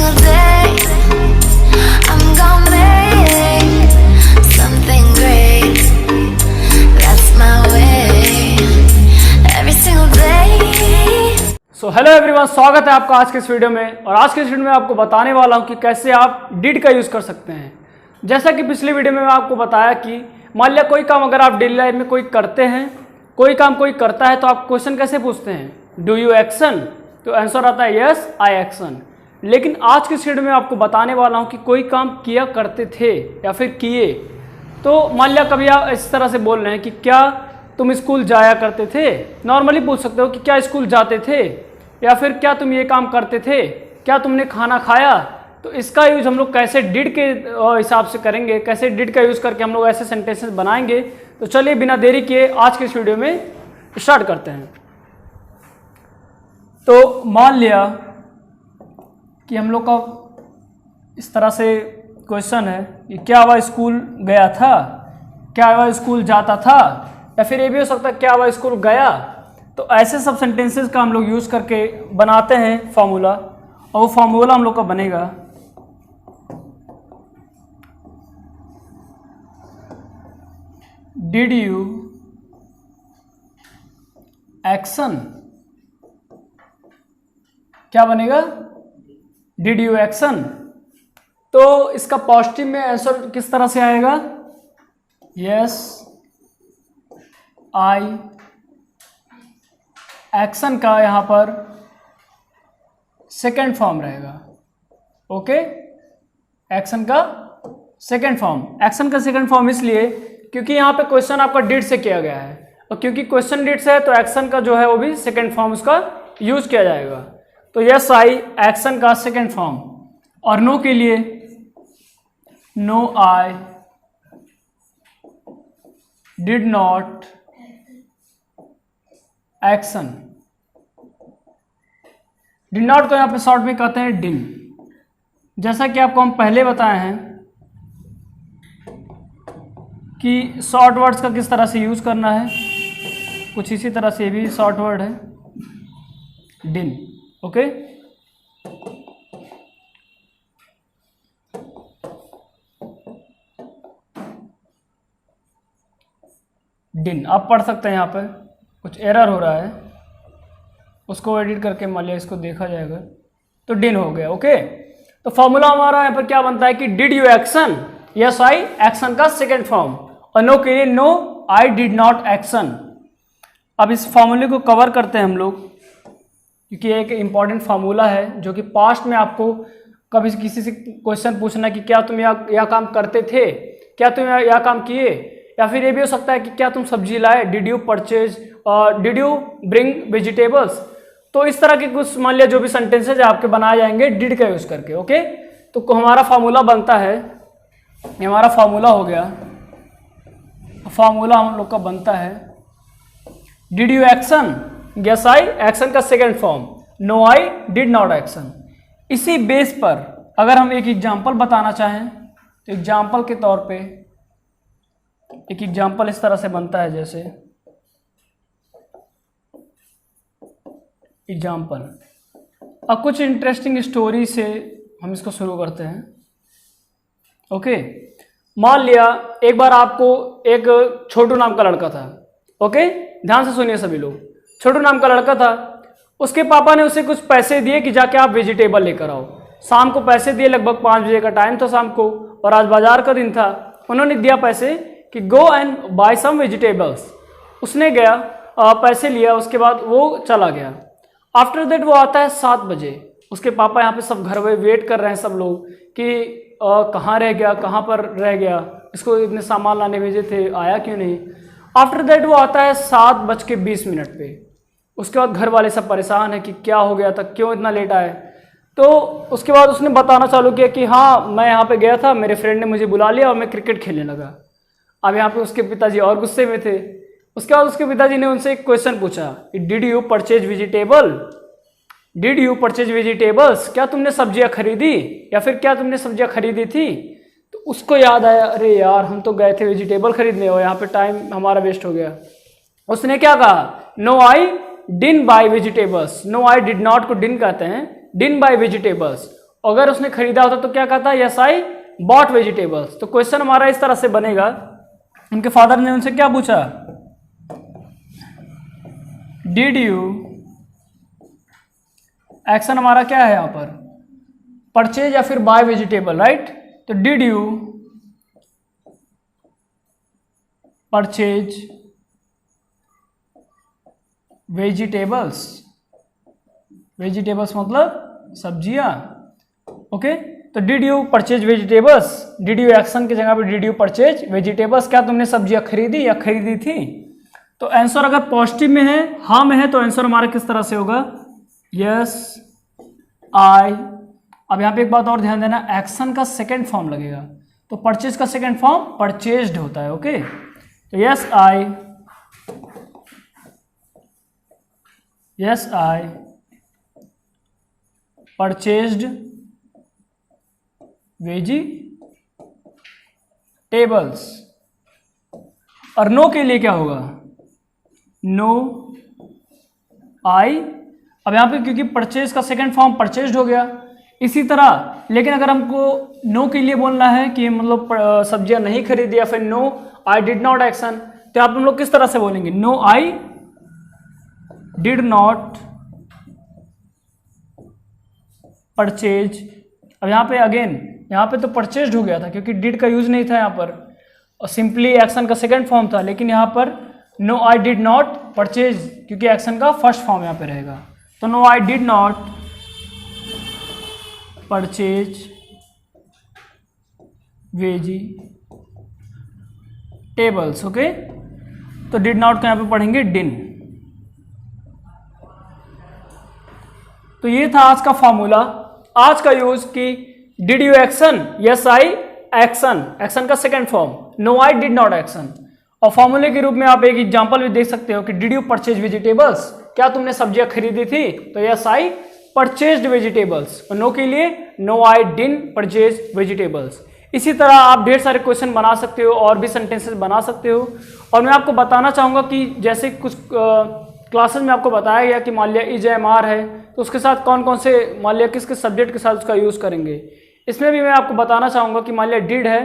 single day I'm gonna make something great. That's my way. Every single day. So hello everyone, स्वागत है आपका आज के इस वीडियो में। और आज के इस वीडियो में आपको बताने वाला हूं कि कैसे आप डिड का यूज़ कर सकते हैं। जैसा कि पिछली वीडियो में मैं आपको बताया कि मान लिया कोई काम अगर आप डेली लाइफ में कोई करते हैं, कोई काम कोई करता है, तो आप क्वेश्चन कैसे पूछते हैं, डू यू एक्शन, तो आंसर आता है यस आई एक्शन। लेकिन आज के इस वीडियो में आपको बताने वाला हूं कि कोई काम किया करते थे या फिर किए। तो मान लिया कभी आप इस तरह से बोल रहे हैं कि क्या तुम स्कूल जाया करते थे, नॉर्मली पूछ सकते हो कि क्या स्कूल जाते थे, या फिर क्या तुम ये काम करते थे, क्या तुमने खाना खाया। तो इसका यूज हम लोग कैसे डिड के हिसाब से करेंगे, कैसे डिड का यूज़ करके हम लोग ऐसे सेंटेंसेस बनाएंगे। तो चलिए बिना देरी किए आज के इस वीडियो में स्टार्ट करते हैं। तो मान लिया कि हम लोग का इस तरह से क्वेश्चन है कि क्या वह स्कूल गया था, क्या वह स्कूल जाता था, या फिर ये भी हो सकता है क्या वह स्कूल गया। तो ऐसे सब सेंटेंसेस का हम लोग यूज़ करके बनाते हैं फॉर्मूला, और वो फॉर्मूला हम लोग का बनेगा डिड यू एक्शन। क्या बनेगा, डिड यू एक्शन। तो इसका पॉजिटिव में आंसर किस तरह से आएगा, यस आई एक्शन का यहाँ पर सेकेंड फॉर्म रहेगा। ओके, एक्शन का सेकेंड फॉर्म। एक्शन का सेकेंड फॉर्म इसलिए क्योंकि यहाँ पे क्वेश्चन आपका डिड से किया गया है, और क्योंकि क्वेश्चन डिड से है तो एक्शन का जो है वो भी सेकेंड फॉर्म उसका यूज किया जाएगा। तो यस आई एक्शन का सेकेंड फॉर्म। और नो के लिए no I did not action. Did not को यहाँ पे शॉर्ट में कहते हैं डिन। जैसा कि आपको हम पहले बताए हैं कि शॉर्ट वर्ड्स का किस तरह से यूज करना है, कुछ इसी तरह से भी शॉर्ट वर्ड है डिन। ओके, डिन आप पढ़ सकते हैं। यहाँ पे कुछ एरर हो रहा है, उसको एडिट करके मान लिया इसको देखा जाएगा, तो डिन हो गया। ओके, तो फॉर्मूला हमारा यहाँ पर क्या बनता है कि did you action, yes I action का सेकेंड फॉर्म, और नो के लिए no I did not action. अब इस फॉर्मूले को कवर करते हैं हम लोग, क्योंकि एक इम्पॉर्टेंट फार्मूला है जो कि पास्ट में आपको कभी किसी से क्वेश्चन पूछना कि क्या तुम यह काम करते थे, क्या तुम यह काम किए, या फिर ये भी हो सकता है कि क्या तुम सब्जी लाए, did you purchase, did you bring vegetables. तो इस तरह के कुछ मान लिया जो भी सेंटेंसेज आपके बनाए जाएंगे डिड का यूज करके। ओके, तो हमारा फार्मूला बनता है, ये हमारा फार्मूला हो गया। फार्मूला हम लोग का बनता है did you action, yes I action का second form, no I did not action. इसी बेस पर अगर हम एक एग्जांपल बताना चाहें तो एग्जांपल के तौर पे एक एग्जांपल इस तरह से बनता है, जैसे एग्जांपल। अब कुछ इंटरेस्टिंग स्टोरी से हम इसको शुरू करते हैं। ओके, मान लिया एक बार आपको एक छोटू नाम का लड़का था। ओके, ध्यान से सुनिए सभी लोग। छोटू नाम का लड़का था, उसके पापा ने उसे कुछ पैसे दिए कि जाके आप वेजिटेबल लेकर आओ। शाम को पैसे दिए, लगभग 5 बजे का टाइम था शाम को, और आज बाजार का दिन था। उन्होंने दिया पैसे कि go and buy some vegetables. उसने गया, पैसे लिया, उसके बाद वो चला गया। आफ्टर दैट वो आता है 7 बजे। उसके पापा यहाँ पे सब घर में वेट कर रहे हैं सब लोग कि कहाँ रह गया, कहाँ पर रह गया, इसको इतने सामान लाने भेजे थे, आया क्यों नहीं। आफ्टर दैट वो आता है 7:20 पे। उसके बाद घर वाले सब परेशान है कि क्या हो गया था, क्यों इतना लेट आए। तो उसके बाद उसने बताना चालू किया कि हाँ मैं यहाँ पे गया था, मेरे फ्रेंड ने मुझे बुला लिया और मैं क्रिकेट खेलने लगा। अब यहाँ पे उसके पिताजी और गुस्से में थे। उसके बाद उसके पिताजी ने उनसे एक क्वेश्चन पूछा, did you purchase vegetable, did you purchase vegetables, क्या तुमने सब्जियां खरीदी, या फिर क्या तुमने सब्जियां खरीदी थी। तो उसको याद आया, अरे यार हम तो गए थे वेजिटेबल खरीदने और यहाँ पे टाइम हमारा वेस्ट हो गया। उसने क्या कहा, no I didn't buy vegetables. No I did not को डिन कहते हैं, डिन बाय वेजिटेबल्स। अगर उसने खरीदा होता तो क्या कहता, यस आई बॉट वेजिटेबल्स। तो क्वेश्चन हमारा इस तरह से बनेगा, उनके फादर ने उनसे क्या पूछा, डिड यू, एक्शन हमारा क्या है यहाँ पर, परचेज या फिर बाय वेजिटेबल, राइट। तो did you purchase vegetables, vegetables मतलब सब्जियां, ओके। तो did you purchase vegetables, did you action की जगह पे डिड यू परचेज वेजिटेबल्स, क्या तुमने सब्जियां खरीदी या खरीदी थी। तो आंसर अगर पॉजिटिव में है, हाँ में है, तो आंसर हमारा किस तरह से होगा, यस आई। अब यहाँ पे एक बात और ध्यान देना, एक्शन का सेकेंड फॉर्म लगेगा, तो परचेज का सेकेंड फॉर्म परचेज्ड होता है, ओके। तो yes I, yes I purchased vegetables. और नो के लिए क्या होगा, नो आई। अब यहाँ पे क्योंकि परचेज का सेकंड फॉर्म परचेज्ड हो गया, इसी तरह लेकिन अगर हमको नो के लिए बोलना है कि मतलब सब्जियां नहीं खरीदी या फिर no I did not action, तो आप हम लोग किस तरह से बोलेंगे, no I did not purchase. अब यहाँ पे अगेन, यहाँ पे तो परचेज्ड हो गया था क्योंकि डिड का यूज नहीं था यहाँ पर, और सिंपली एक्शन का सेकंड फॉर्म था, लेकिन यहाँ पर no I did not purchase क्योंकि एक्शन का फर्स्ट फॉर्म यहाँ पे रहेगा। तो no I did not purchase vegetables, okay. तो डिड नॉट का यहाँ पे पढ़ेंगे डिन। तो ये था आज का फॉर्मूला, आज का यूज कि did you action, yes I action, action का second form, no I did not action. और फॉर्मूले के रूप में आप एक एग्जांपल भी देख सकते हो कि डिड यू परचेज वेजिटेबल्स, क्या तुमने सब्जियां खरीदी थी, तो यस आई परचेज्ड वेजिटेबल्स। और नो के लिए no I didn't purchase vegetables. इसी तरह आप ढेर सारे क्वेश्चन बना सकते हो और भी सेंटेंसेस बना सकते हो। और मैं आपको बताना चाहूँगा कि जैसे कुछ क्लासेस में आपको बताया गया कि मान लिया इज एम आर है, तो उसके साथ कौन कौन से, मान लिया किस किस सब्जेक्ट के साथ उसका यूज़ करेंगे। इसमें भी मैं आपको बताना चाहूँगा कि मान लिया डिड है,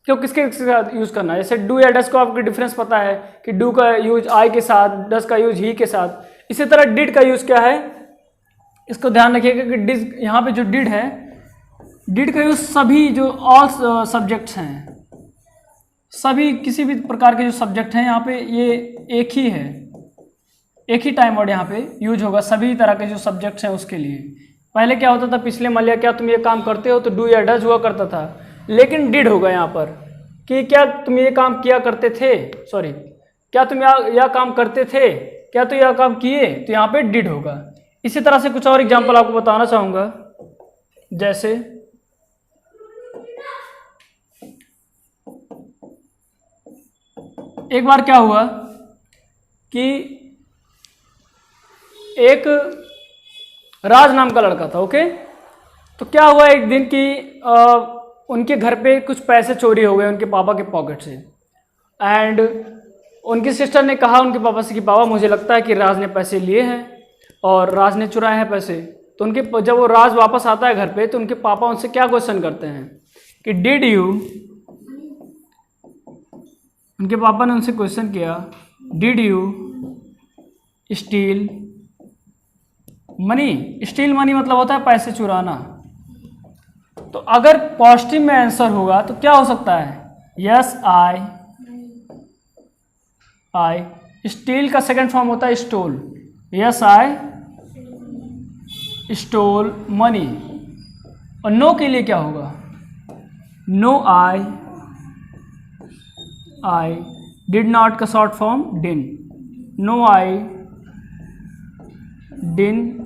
क्यों किसके साथ यूज़ करना है। जैसे डू या डस को आपको डिफरेंस पता है कि डू का यूज आई के साथ, डस का यूज ही के साथ। इसी तरह डिड का यूज़ क्या है, इसको ध्यान रखिएगा कि डिड, यहाँ पे जो डिड है, डिड का यूज सभी जो ऑल सब्जेक्ट्स हैं, सभी किसी भी प्रकार के जो सब्जेक्ट हैं यहाँ पे ये एक ही है, एक ही टाइम वर्ड यहाँ पे यूज होगा सभी तरह के जो सब्जेक्ट्स हैं उसके लिए। पहले क्या होता था, पिछले मान लिया क्या तुम ये काम करते हो, तो डू या डज हुआ करता था, लेकिन डिड होगा यहाँ पर कि क्या तुम ये काम किया करते थे, सॉरी क्या तुम यह काम करते थे, क्या तो यह काम किए, तो यहाँ पे डिड होगा। इसी तरह से कुछ और एग्जांपल आपको बताना चाहूँगा, जैसे एक बार क्या हुआ कि एक राज नाम का लड़का था, ओके। तो क्या हुआ एक दिन कि उनके घर पे कुछ पैसे चोरी हो गए उनके पापा के पॉकेट से। एंड उनकी सिस्टर ने कहा उनके पापा से कि पापा मुझे लगता है कि राज ने पैसे लिए हैं और राज ने चुराए हैं पैसे। तो उनके जब वो राज वापस आता है घर पे, तो उनके पापा उनसे क्या क्वेश्चन करते हैं कि डिड यू, उनके पापा ने उनसे क्वेश्चन किया did you steal money. Steel money मतलब होता है पैसे चुराना। तो अगर पॉजिटिव में आंसर होगा तो क्या हो सकता है, यस आई। स्टील का सेकंड फॉर्म होता है stole, yes I stole money. और नो के लिए क्या होगा, नो आई डिड नॉट का short form din, no I din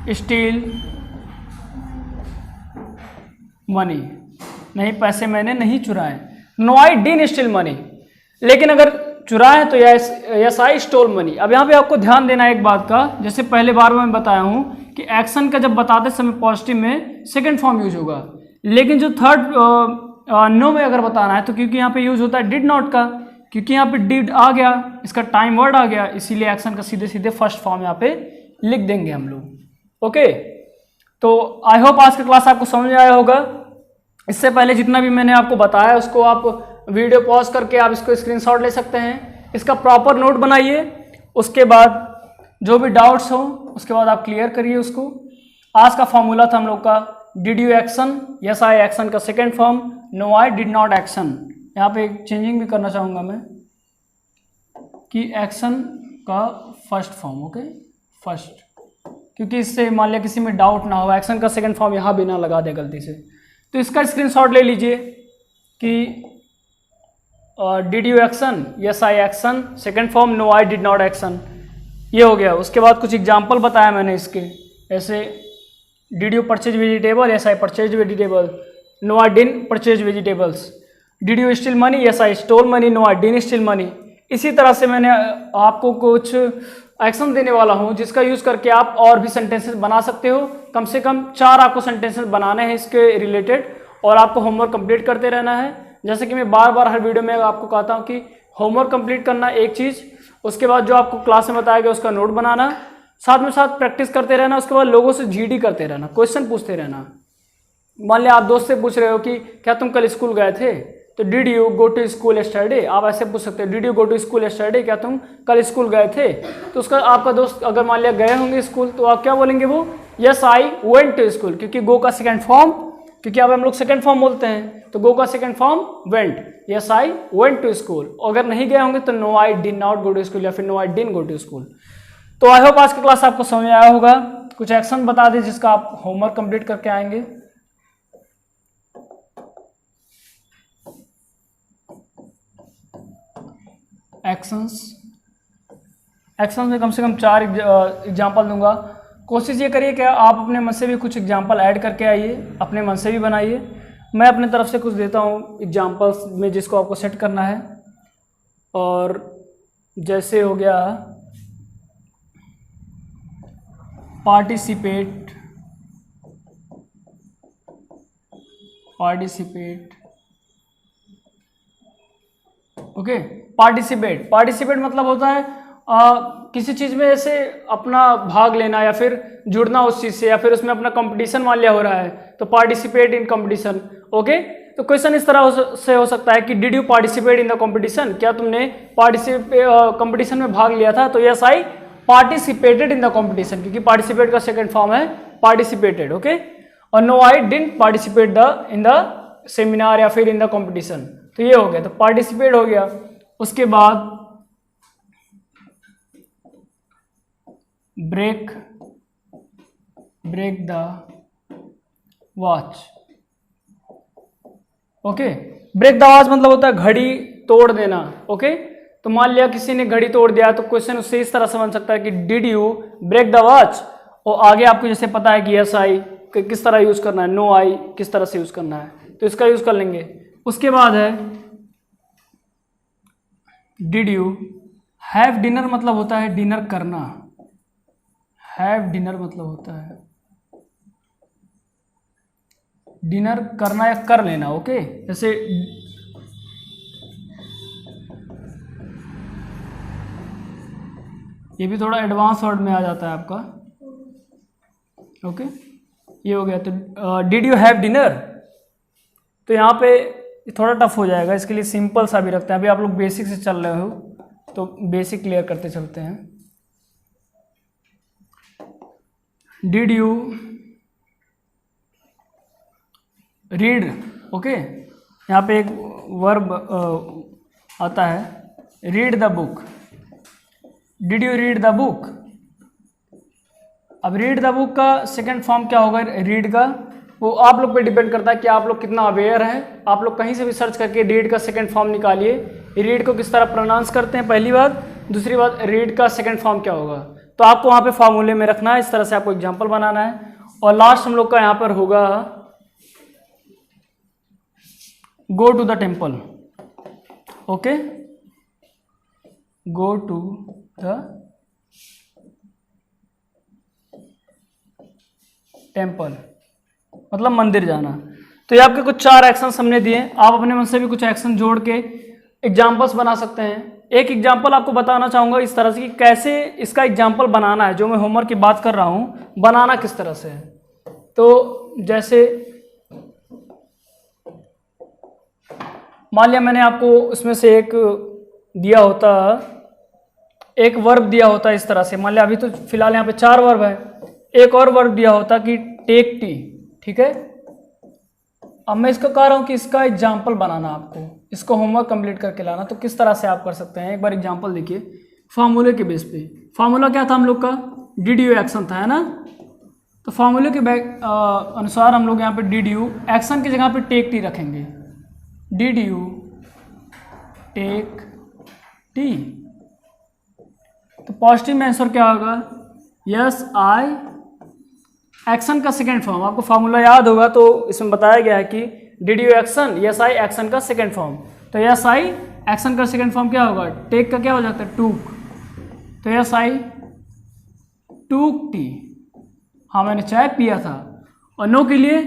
steal money, नहीं पैसे मैंने नहीं चुराए। No I din steal money, लेकिन अगर चुराए तो यस आई स्टोल मनी। अब यहाँ पे आपको ध्यान देना है एक बात का, जैसे पहले बार मैं बताया हूँ कि एक्शन का जब बताते समय पॉजिटिव में सेकंड फॉर्म यूज होगा, लेकिन जो थर्ड नो में अगर बताना है तो क्योंकि यहाँ पे यूज होता है डिड नॉट का, क्योंकि यहाँ पे डिड आ गया, इसका टाइम वर्ड आ गया, इसीलिए एक्शन का सीधे सीधे फर्स्ट फॉर्म यहाँ पे लिख देंगे हम लोग। ओके, तो आई होप आज का क्लास आपको समझ में आया होगा। इससे पहले जितना भी मैंने आपको बताया उसको आप वीडियो पॉज करके आप इसको स्क्रीनशॉट ले सकते हैं, इसका प्रॉपर नोट बनाइए, उसके बाद जो भी डाउट्स हो उसके बाद आप क्लियर करिए उसको। आज का फॉर्मूला था हम लोग का did you action, yes I action का second form, no I did not action. यहाँ पे एक चेंजिंग भी करना चाहूँगा मैं कि एक्शन का फर्स्ट फॉर्म, ओके फर्स्ट, क्योंकि इससे मान लिया किसी में डाउट ना हो, एक्शन का सेकंड फॉर्म यहाँ भी ना लगा दे गलती से। तो इसका स्क्रीनशॉट ले लीजिए कि did you action, yes I action, second form no I did not action, ये हो गया। उसके बाद कुछ एग्जांपल बताया मैंने इसके, ऐसे did you purchase vegetable, yes I purchase vegetable, no I didn't purchase vegetables. Did you steal money, yes I stole money, no I didn't steal money. इसी तरह से मैंने आपको कुछ एक्शन देने वाला हूं जिसका यूज करके आप और भी सेंटेंसेस बना सकते हो। कम से कम 4 आपको सेंटेंसेस बनाने हैं इसके रिलेटेड, और आपको होमवर्क कंप्लीट करते रहना है। जैसे कि मैं बार बार हर वीडियो में आपको कहता हूं कि होमवर्क कंप्लीट करना एक चीज़, उसके बाद जो आपको क्लास में बताया गया उसका नोट बनाना, साथ में साथ प्रैक्टिस करते रहना, उसके बाद लोगों से जीडी करते रहना, क्वेश्चन पूछते रहना। मान लिया आप दोस्त से पूछ रहे हो कि क्या तुम कल स्कूल गए थे, तो did you go to school yesterday, आप ऐसे पूछ सकते हो did you go to school yesterday, क्या तुम कल स्कूल गए थे। तो उसका आपका दोस्त अगर मान लिया गए होंगे स्कूल तो आप क्या बोलेंगे, वो yes I went to school, क्योंकि गो का सेकंड फॉर्म, क्योंकि अब हम लोग सेकंड फॉर्म बोलते हैं तो गो का second form went, yes I went to school. अगर नहीं गए होंगे तो no I did not go to school या फिर no I didn't go to school. तो आई होप आज की क्लास आपको समझ में आया होगा। कुछ एक्शन बता दें जिसका आप होमवर्क कंप्लीट करके आएंगे। एक्शंस में कम से कम 4 एग्जाम्पल दूंगा। कोशिश ये करिए कि आप अपने मन से भी कुछ एग्जाम्पल ऐड करके आइए, अपने मन से भी बनाइए। मैं अपने तरफ से कुछ देता हूँ एग्जाम्पल्स में जिसको आपको सेट करना है। और जैसे हो गया पार्टिसिपेट, ओके। पार्टिसिपेट मतलब होता है किसी चीज़ में ऐसे अपना भाग लेना या फिर जुड़ना उस चीज़ से, या फिर उसमें अपना कंपटीशन मान लिया हो रहा है तो पार्टिसिपेट इन कंपटीशन, ओके। तो क्वेश्चन इस तरह से हो सकता है कि did you participate in the competition, क्या तुमने कंपटीशन में भाग लिया था, तो yes I participated in the competition, क्योंकि पार्टिसिपेट का सेकंड फॉर्म है पार्टिसिपेटेड, ओके। और no I didn't participate in the seminar या फिर इन द कंपटीशन, तो ये हो गया, तो पार्टिसिपेट हो गया। उसके बाद break the watch, okay. Break the watch मतलब होता है घड़ी तोड़ देना, ओके। तो मान लिया किसी ने घड़ी तोड़ दिया तो क्वेश्चन उससे इस तरह से बन सकता है कि did you break the watch, और आगे आपको जैसे पता है कि यस आई किस तरह यूज करना है, नो आई किस तरह से यूज करना है, तो इसका यूज कर लेंगे। उसके बाद है डिड यू हैव डिनर, मतलब होता है डिनर करना, हैव डिनर मतलब होता है डिनर करना या कर लेना, ओके। जैसे ये भी थोड़ा एडवांस वर्ड में आ जाता है आपका, ओके। ये हो गया, तो डिड यू हैव डिनर, तो यहाँ पे थोड़ा टफ हो जाएगा, इसके लिए सिंपल सा भी रखते हैं। अभी आप लोग बेसिक से चल रहे हो तो बेसिक क्लियर करते चलते हैं। Did you read, okay. यहाँ पे एक वर्ब आता है read the book, did you read the book. अब रीड द बुक का सेकंड फॉर्म क्या होगा रीड का, वो आप लोग पे डिपेंड करता है कि आप लोग कितना अवेयर हैं। आप लोग कहीं से भी सर्च करके रीड का सेकंड फॉर्म निकालिए, रीड को किस तरह प्रोनाउंस करते हैं, पहली बात। दूसरी बात, रीड का सेकंड फॉर्म क्या होगा, तो आपको वहाँ पे फॉर्मूले में रखना है, इस तरह से आपको एग्जाम्पल बनाना है। और लास्ट हम लोग का यहाँ पर होगा go to the temple, okay. Go to the temple मतलब मंदिर जाना। तो ये आपके कुछ 4 एक्शंस हमने दिए, आप अपने मन से भी कुछ एक्शन जोड़ के एग्जाम्पल्स बना सकते हैं। एक एग्जाम्पल आपको बताना चाहूँगा इस तरह से कि कैसे इसका एग्जाम्पल बनाना है, जो मैं होमवर्क की बात कर रहा हूँ बनाना किस तरह से है। तो जैसे मान लिया मैंने आपको इसमें से एक दिया होता, एक वर्ब दिया होता इस तरह से, मान लिया अभी तो फिलहाल यहाँ पे 4 वर्ब है, एक और वर्ब दिया होता कि टेक टी, ठीक है। अब मैं इसको कह रहा हूँ कि इसका एग्जाम्पल बनाना आपको, इसको होमवर्क कंप्लीट करके लाना। तो किस तरह से आप कर सकते हैं, एक बार एग्जाम्पल देखिए फार्मूले के बेस पे। फार्मूला क्या था हम लोग का, डिड यू एक्शन था, है ना। तो फार्मूले के अनुसार हम लोग यहाँ पे डिड यू एक्शन की जगह पे टेक टी रखेंगे, डिड यू टेक टी। तो पॉजिटिव में आंसर क्या होगा, यस आई, एक्शन का सेकेंड फॉर्म, आपको फार्मूला याद होगा तो इसमें बताया गया है कि did you action, yes I action का सेकेंड फॉर्म। तो यस आई एक्शन का सेकेंड फॉर्म क्या होगा, टेक का क्या हो जाता है, टूक। तो यस आई टूक टी, हाँ मैंने चाय पिया था। और नो के लिए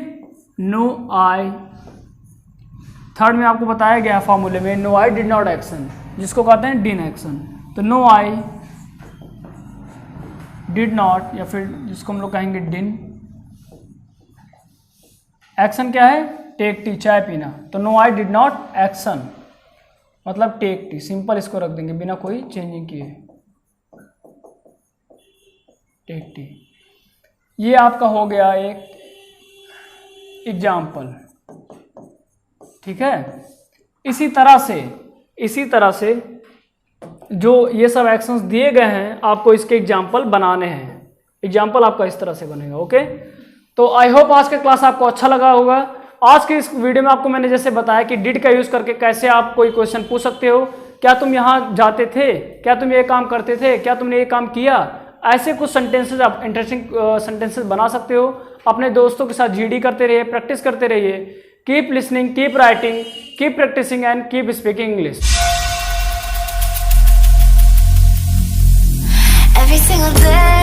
नो आई, थर्ड में आपको बताया गया फॉर्मूले में no I did not action, जिसको कहते हैं डिन एक्शन। तो नो आई डिड नॉट, या फिर जिसको हम लोग कहेंगे डिन, एक्शन क्या है, टेक टी, चाय पीना। तो no I did not action मतलब टेक टी, सिंपल इसको रख देंगे बिना कोई चेंजिंग किए, टेक टी। ये आपका हो गया एक एग्जाम्पल, ठीक है। इसी तरह से जो ये सब एक्शंस दिए गए हैं आपको इसके एग्जाम्पल बनाने हैं। एग्जाम्पल आपका इस तरह से बनेगा, ओके। तो आई होप आज का क्लास आपको अच्छा लगा होगा। आज के इस वीडियो में आपको मैंने जैसे बताया कि डिड का यूज़ करके कैसे आप कोई क्वेश्चन पूछ सकते हो, क्या तुम यहाँ जाते थे, क्या तुम ये काम करते थे, क्या तुमने ये काम किया, ऐसे कुछ सेंटेंसेज आप इंटरेस्टिंग सेंटेंसेज बना सकते हो। अपने दोस्तों के साथ जीडी करते रहिए, प्रैक्टिस करते रहिए। Keep listening, keep writing, keep practising and keep speaking English. Every single day